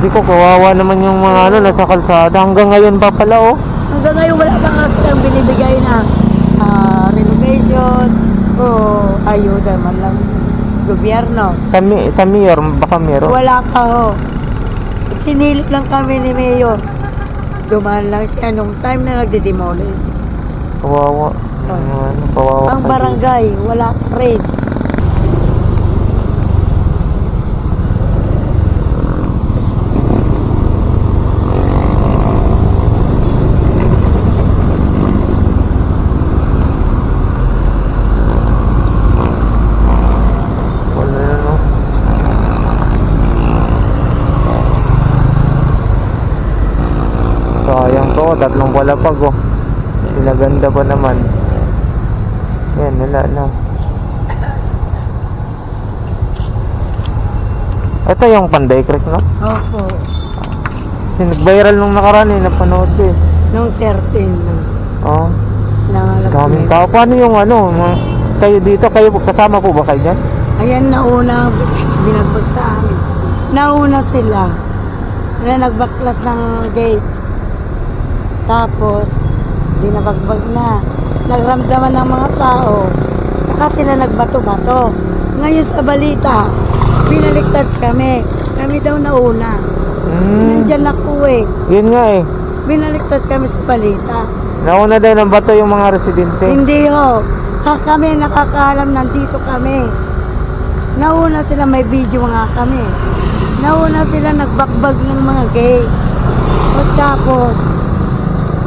Kasi ko kawawa naman yung mga ano nasa kalsada. Hanggang ngayon pa pala oh. Hanggang ngayon wala pa nga silang binibigay na renovation o ayuda man lang gobyerno. Sa mayor, baka meron. Wala pa ho. Sinilip lang kami ni Mayor. Dumaan lang siya nung time na nagdidemolish. Kawawa. Kawawa. Ang barangay, wala pa rin. Sayang to, tatlong palapag oh. Pinaganda pa naman. Yan, wala na. Ito yung Panday Creek, no? Opo. Kasi nag-viral nung nakaraan eh, napanood ko eh. Nung 13 Oo. na alas Daming 9. tao. Paano yung ano, kayo dito, kayo kasama po ba kayo dyan? Ayan, nauna binagbag sa amin. Nauna sila na nagbaklas ng gate. Tapos, dinabagbag na. Nagramdaman ng mga tao. Saka sila nagbato-bato. Ngayon sa balita, binaliktad kami. Kami daw nauna. Nandyan ako eh. Yun nga eh. Binaliktad kami sa balita. Nauna daw ng bato yung mga residente. Hindi ho. Kami nakakaalam nandito kami. Nauna sila, may video nga kami. Nauna sila nagbakbag ng mga gay. At tapos,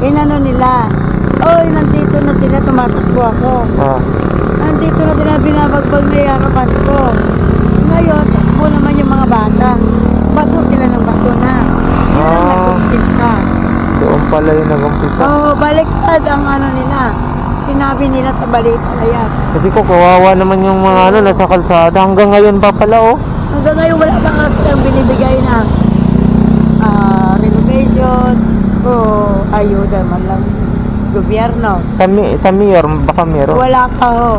inano nila, oy, nandito na sila, tumatakbo ako. Nandito na sila, binabagbag na yarapan ko. Ngayon, takbo naman yung mga bata. Bato sila ng bato na. Yun ang nag-umpisa. Doon pala yung nag-umpisa. Oo, baliktad ang ano nila. Sinabi nila sa balita na yan. Kasi ko kawawa naman yung mga ano nasa kalsada. Hanggang ngayon pa pala oh. Hanggang ngayon wala pa nga silang binibigay na renovation o ayuda man lang gobyerno. Sa mayor, baka meron. Wala pa ho.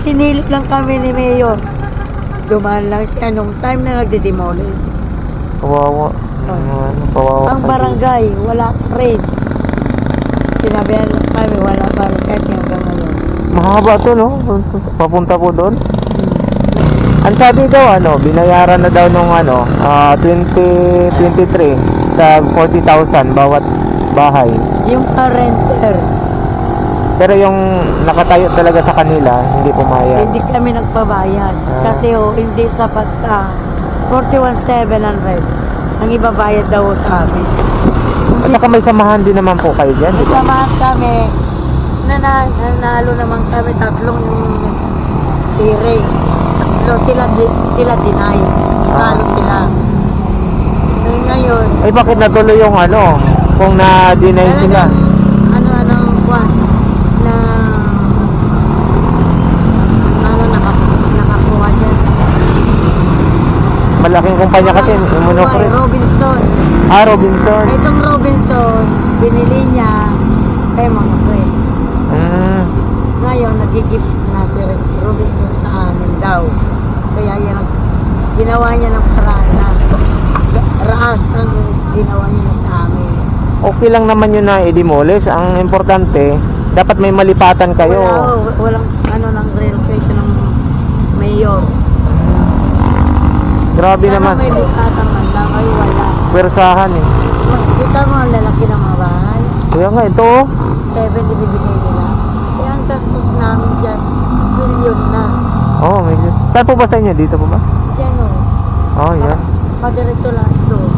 Sinilip lang kami ni Mayor. Dumaan lang siya nung time na nagdidemolish. Kawawa. Kawawa. Ang barangay, wala pa rin. Sinabihan lang kami, wala pa rin kahit hanggang ngayon. Mahaba to no? Papunta po doon. Ang sabi daw binayaran na daw nung 2023 sa 40,000 bawat bahay. Yung renter, Pero yung nakatayo talaga sa kanila, hindi pumayag. hindi kami nagpabayad. Kasi hindi sapat sa 41,700 ang ibabayad daw sa amin. At saka may samahan din naman po kayo dyan, di ba? Samahan kami, nanalo naman kami, tatlong hearing. Sila deny. Nalo sila. Ngayon, Eh bakit natuloy yung kung na-deny sila? kwan, na, nakakuha dyan. Malaking kumpanya kasi, Immunocare. Robinson. Robinson. Itong Robinson, binili niya kay mga friend. Ngayon, nagigip na si Robinson sa amin daw. Kaya yan, ginawa niya ng paraan na raas ang ginawa niya sa amin. Okay lang naman yun na i-demolish. Ang importante, dapat may malipatan kayo. Walang ng relocation ng mayor. Grabe Sana naman. may lipatan man lang, ay wala. Pwersahan eh. Kita mo ang lalaki ng mga bahay. Kaya nga, ito 7 ibibigay nila. Kaya ang gastos namin dyan, milyon na. medyo. Saan po ba sa inyo? Dito po ba? Yan o. Yan. Padiretso lang ito.